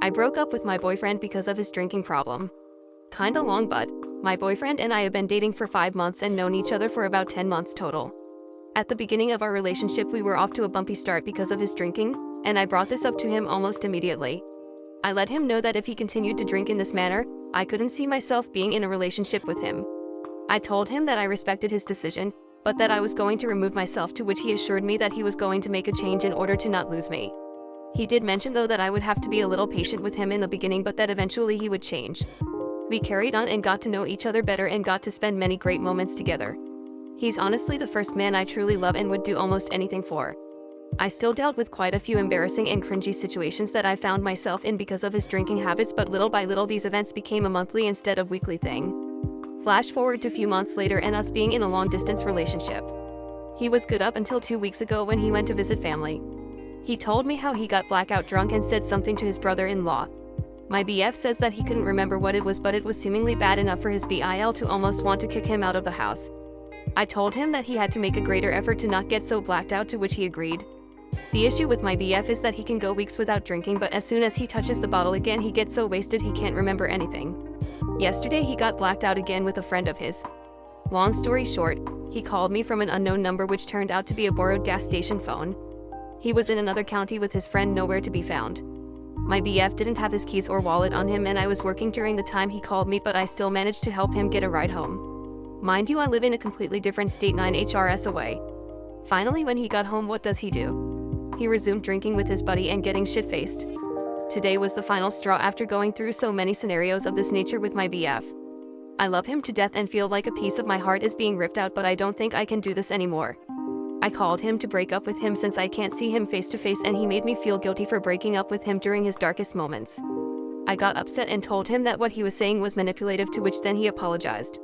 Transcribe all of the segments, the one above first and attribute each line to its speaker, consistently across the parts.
Speaker 1: I broke up with my boyfriend because of his drinking problem. Kinda long, but my boyfriend and I have been dating for 5 months and known each other for about 10 months total. At the beginning of our relationship, we were off to a bumpy start because of his drinking, and I brought this up to him almost immediately. I let him know that if he continued to drink in this manner, I couldn't see myself being in a relationship with him. I told him that I respected his decision, but that I was going to remove myself, to which he assured me that he was going to make a change in order to not lose me. He did mention though that I would have to be a little patient with him in the beginning, but that eventually he would change. We carried on and got to know each other better and got to spend many great moments together. He's honestly the first man I truly love and would do almost anything for. I still dealt with quite a few embarrassing and cringy situations that I found myself in because of his drinking habits, but little by little these events became a monthly instead of weekly thing. Flash forward to a few months later and us being in a long-distance relationship. He was good up until 2 weeks ago when he went to visit family. He told me how he got blackout drunk and said something to his brother-in-law. My BF says that he couldn't remember what it was, but it was seemingly bad enough for his BIL to almost want to kick him out of the house. I told him that he had to make a greater effort to not get so blacked out, to which he agreed. The issue with my BF is that he can go weeks without drinking, but as soon as he touches the bottle again he gets so wasted he can't remember anything. Yesterday he got blacked out again with a friend of his. Long story short, he called me from an unknown number which turned out to be a borrowed gas station phone. He was in another county with his friend, nowhere to be found. My BF didn't have his keys or wallet on him and I was working during the time he called me, but I still managed to help him get a ride home. Mind you, I live in a completely different state 9 HRS away. Finally, when he got home, what does he do? He resumed drinking with his buddy and getting shit-faced. Today was the final straw after going through so many scenarios of this nature with my BF. I love him to death and feel like a piece of my heart is being ripped out, but I don't think I can do this anymore. I called him to break up with him since I can't see him face to face, and he made me feel guilty for breaking up with him during his darkest moments. I got upset and told him that what he was saying was manipulative, to which then he apologized.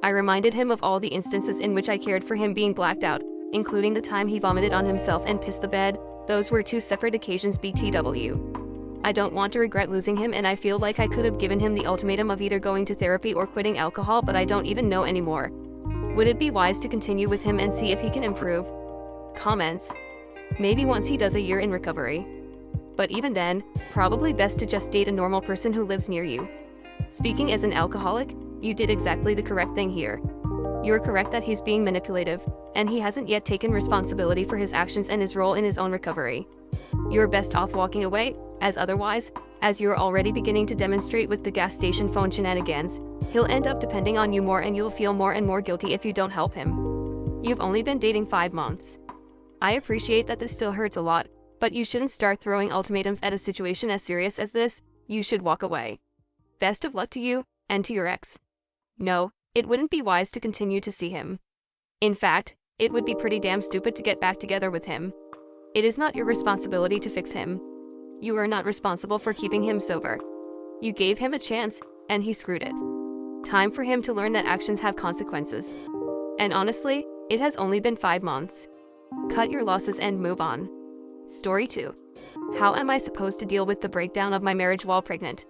Speaker 1: I reminded him of all the instances in which I cared for him being blacked out, including the time he vomited on himself and pissed the bed. Those were 2 separate occasions BTW. I don't want to regret losing him, and I feel like I could have given him the ultimatum of either going to therapy or quitting alcohol, but I don't even know anymore. Would it be wise to continue with him and see if he can improve? Comments. Maybe once he does a year in recovery. But even then, probably best to just date a normal person who lives near you. Speaking as an alcoholic, you did exactly the correct thing here. You're correct that he's being manipulative, and he hasn't yet taken responsibility for his actions and his role in his own recovery. You're best off walking away, as otherwise, as you're already beginning to demonstrate with the gas station phone shenanigans, he'll end up depending on you more and you'll feel more and more guilty if you don't help him. You've only been dating 5 months. I appreciate that this still hurts a lot, but you shouldn't start throwing ultimatums at a situation as serious as this. You should walk away. Best of luck to you, and to your ex. No, it wouldn't be wise to continue to see him. In fact, it would be pretty damn stupid to get back together with him. It is not your responsibility to fix him. You are not responsible for keeping him sober. You gave him a chance, and he screwed it. Time for him to learn that actions have consequences. And honestly, it has only been 5 months. Cut your losses and move on. Story 2. How am I supposed to deal with the breakdown of my marriage while pregnant?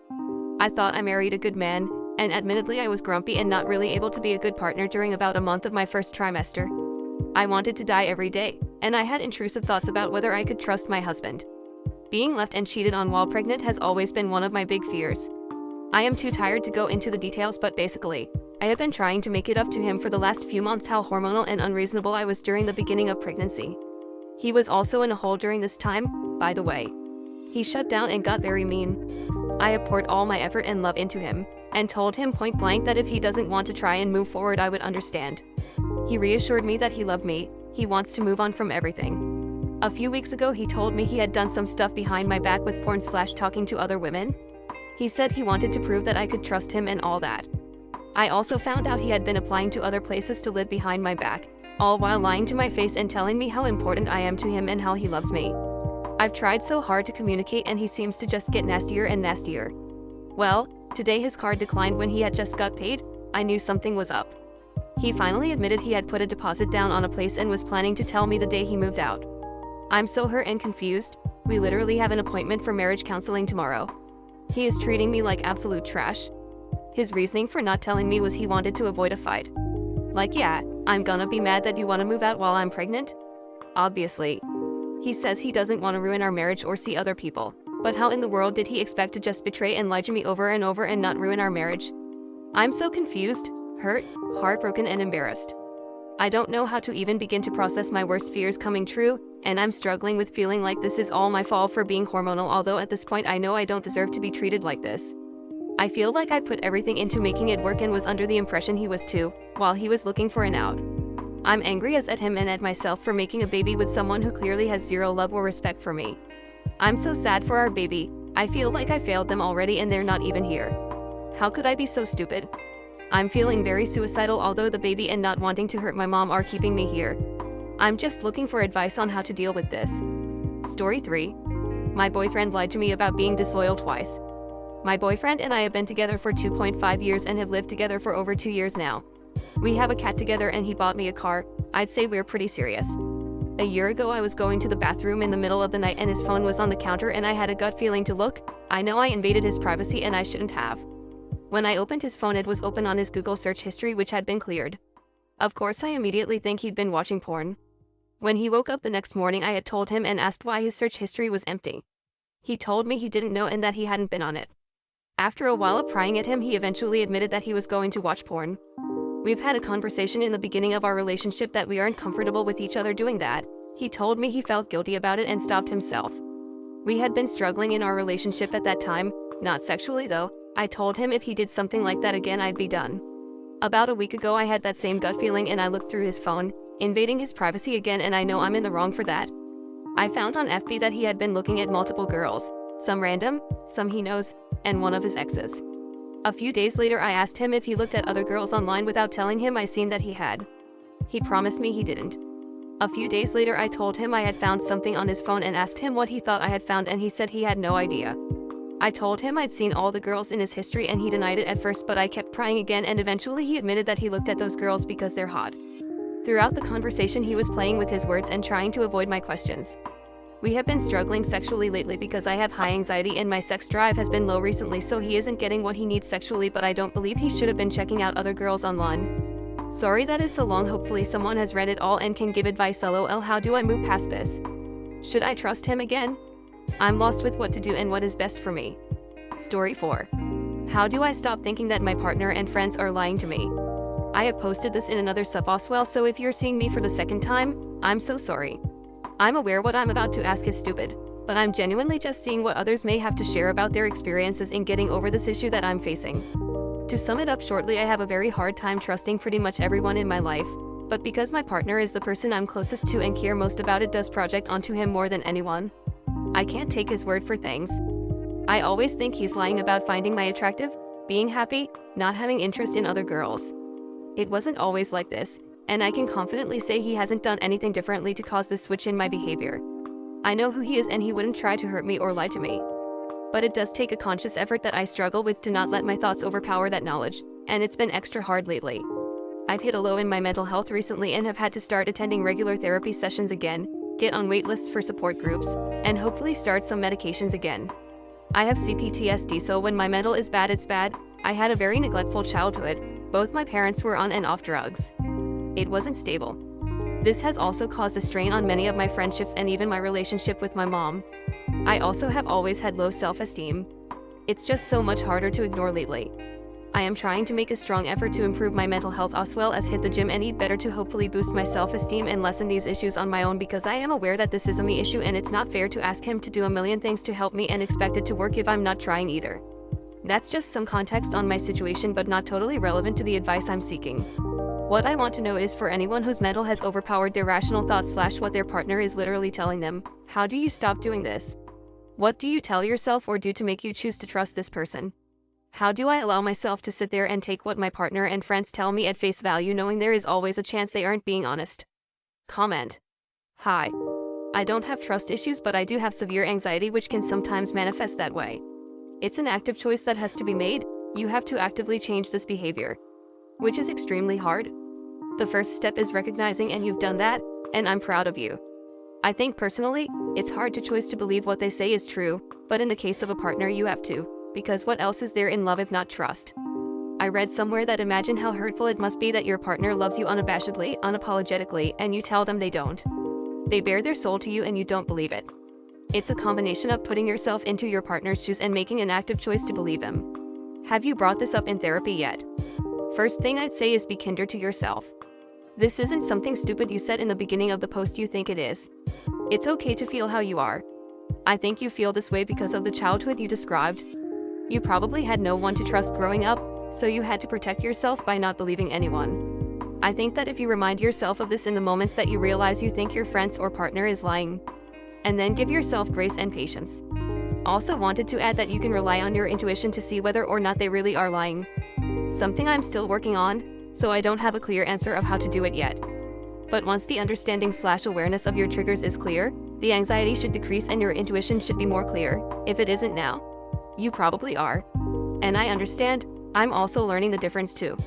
Speaker 1: I thought I married a good man, and admittedly I was grumpy and not really able to be a good partner during about a month of my first trimester. I wanted to die every day, and I had intrusive thoughts about whether I could trust my husband. Being left and cheated on while pregnant has always been one of my big fears. I am too tired to go into the details, but basically, I have been trying to make it up to him for the last few months how hormonal and unreasonable I was during the beginning of pregnancy. He was also in a hole during this time, by the way. He shut down and got very mean. I have poured all my effort and love into him, and told him point blank that if he doesn't want to try and move forward I would understand. He reassured me that he loved me, he wants to move on from everything. A few weeks ago he told me he had done some stuff behind my back with porn/talking to other women. He said he wanted to prove that I could trust him and all that. I also found out he had been applying to other places to live behind my back, all while lying to my face and telling me how important I am to him and how he loves me. I've tried so hard to communicate and he seems to just get nastier and nastier. Well, today his card declined when he had just got paid. I knew something was up. He finally admitted he had put a deposit down on a place and was planning to tell me the day he moved out. I'm so hurt and confused. We literally have an appointment for marriage counseling tomorrow. He is treating me like absolute trash. His reasoning for not telling me was he wanted to avoid a fight. Like, yeah, I'm gonna be mad that you wanna move out while I'm pregnant? Obviously. He says he doesn't want to ruin our marriage or see other people. But how in the world did he expect to just betray and lie to me over and over and not ruin our marriage? I'm so confused, hurt, heartbroken and embarrassed. I don't know how to even begin to process my worst fears coming true, and I'm struggling with feeling like this is all my fault for being hormonal, although at this point I know I don't deserve to be treated like this. I feel like I put everything into making it work and was under the impression he was too, while he was looking for an out. I'm angry as at him and at myself for making a baby with someone who clearly has zero love or respect for me. I'm so sad for our baby. I feel like I failed them already and they're not even here. How could I be so stupid? I'm feeling very suicidal, although the baby and not wanting to hurt my mom are keeping me here. I'm just looking for advice on how to deal with this. Story 3. My boyfriend lied to me about being disloyal twice. My boyfriend and I have been together for 2.5 years and have lived together for over 2 years now. We have a cat together and he bought me a car. I'd say we're pretty serious. A year ago I was going to the bathroom in the middle of the night and his phone was on the counter and I had a gut feeling to look. I know I invaded his privacy and I shouldn't have. When I opened his phone, it was open on his Google search history, which had been cleared. Of course I immediately think he'd been watching porn. When he woke up the next morning I had told him and asked why his search history was empty. He told me he didn't know and that he hadn't been on it. After a while of prying at him, he eventually admitted that he was going to watch porn. We've had a conversation in the beginning of our relationship that we aren't comfortable with each other doing that. He told me he felt guilty about it and stopped himself. We had been struggling in our relationship at that time, not sexually though. I told him if he did something like that again I'd be done. About a week ago I had that same gut feeling and I looked through his phone, invading his privacy again, and I know I'm in the wrong for that. I found on FB that he had been looking at multiple girls, some random, some he knows, and one of his exes. A few days later I asked him if he looked at other girls online without telling him I seen that he had. He promised me he didn't. A few days later I told him I had found something on his phone and asked him what he thought I had found, and he said he had no idea. I told him I'd seen all the girls in his history and he denied it at first, but I kept prying again and eventually he admitted that he looked at those girls because they're hot. Throughout the conversation he was playing with his words and trying to avoid my questions. We have been struggling sexually lately because I have high anxiety and my sex drive has been low recently, so he isn't getting what he needs sexually, but I don't believe he should have been checking out other girls online. Sorry that is so long, hopefully someone has read it all and can give advice. LOL, how do I move past this? Should I trust him again? I'm lost with what to do and what is best for me. Story 4. How do I stop thinking that my partner and friends are lying to me? I have posted this in another sub as well, so if you're seeing me for the second time, I'm so sorry. I'm aware what I'm about to ask is stupid, but I'm genuinely just seeing what others may have to share about their experiences in getting over this issue that I'm facing. To sum it up shortly, I have a very hard time trusting pretty much everyone in my life, but because my partner is the person I'm closest to and care most about, it does project onto him more than anyone. I can't take his word for things. I always think he's lying about finding me attractive, being happy, not having interest in other girls. It wasn't always like this, and I can confidently say he hasn't done anything differently to cause this switch in my behavior. I know who he is and he wouldn't try to hurt me or lie to me. But it does take a conscious effort that I struggle with to not let my thoughts overpower that knowledge, and it's been extra hard lately. I've hit a low in my mental health recently and have had to start attending regular therapy sessions again, get on wait lists for support groups, and hopefully start some medications again. I have CPTSD, so when my mental is bad, it's bad. I had a very neglectful childhood. Both my parents were on and off drugs. It wasn't stable. This has also caused a strain on many of my friendships and even my relationship with my mom. I also have always had low self-esteem. It's just so much harder to ignore lately. I am trying to make a strong effort to improve my mental health as well as hit the gym and eat better to hopefully boost my self-esteem and lessen these issues on my own, because I am aware that this is a me issue and it's not fair to ask him to do a million things to help me and expect it to work if I'm not trying either. That's just some context on my situation, but not totally relevant to the advice I'm seeking. What I want to know is, for anyone whose mental has overpowered their rational thoughts / what their partner is literally telling them, how do you stop doing this? What do you tell yourself or do to make you choose to trust this person? How do I allow myself to sit there and take what my partner and friends tell me at face value, knowing there is always a chance they aren't being honest? Comment. Hi. I don't have trust issues, but I do have severe anxiety, which can sometimes manifest that way. It's an active choice that has to be made. You have to actively change this behavior, which is extremely hard. The first step is recognizing, and you've done that, and I'm proud of you. I think personally, it's hard to choose to believe what they say is true, but in the case of a partner you have to, because what else is there in love if not trust? I read somewhere that imagine how hurtful it must be that your partner loves you unabashedly, unapologetically, and you tell them they don't. They bare their soul to you and you don't believe it. It's a combination of putting yourself into your partner's shoes and making an active choice to believe him. Have you brought this up in therapy yet? First thing I'd say is be kinder to yourself. This isn't something stupid you said in the beginning of the post you think it is. It's okay to feel how you are. I think you feel this way because of the childhood you described. You probably had no one to trust growing up, so you had to protect yourself by not believing anyone. I think that if you remind yourself of this in the moments that you realize you think your friend or partner is lying, and then give yourself grace and patience. Also wanted to add that you can rely on your intuition to see whether or not they really are lying. Something I'm still working on, so I don't have a clear answer of how to do it yet. But once the understanding/awareness of your triggers is clear, the anxiety should decrease and your intuition should be more clear. If it isn't now, you probably are. And I understand, I'm also learning the difference too.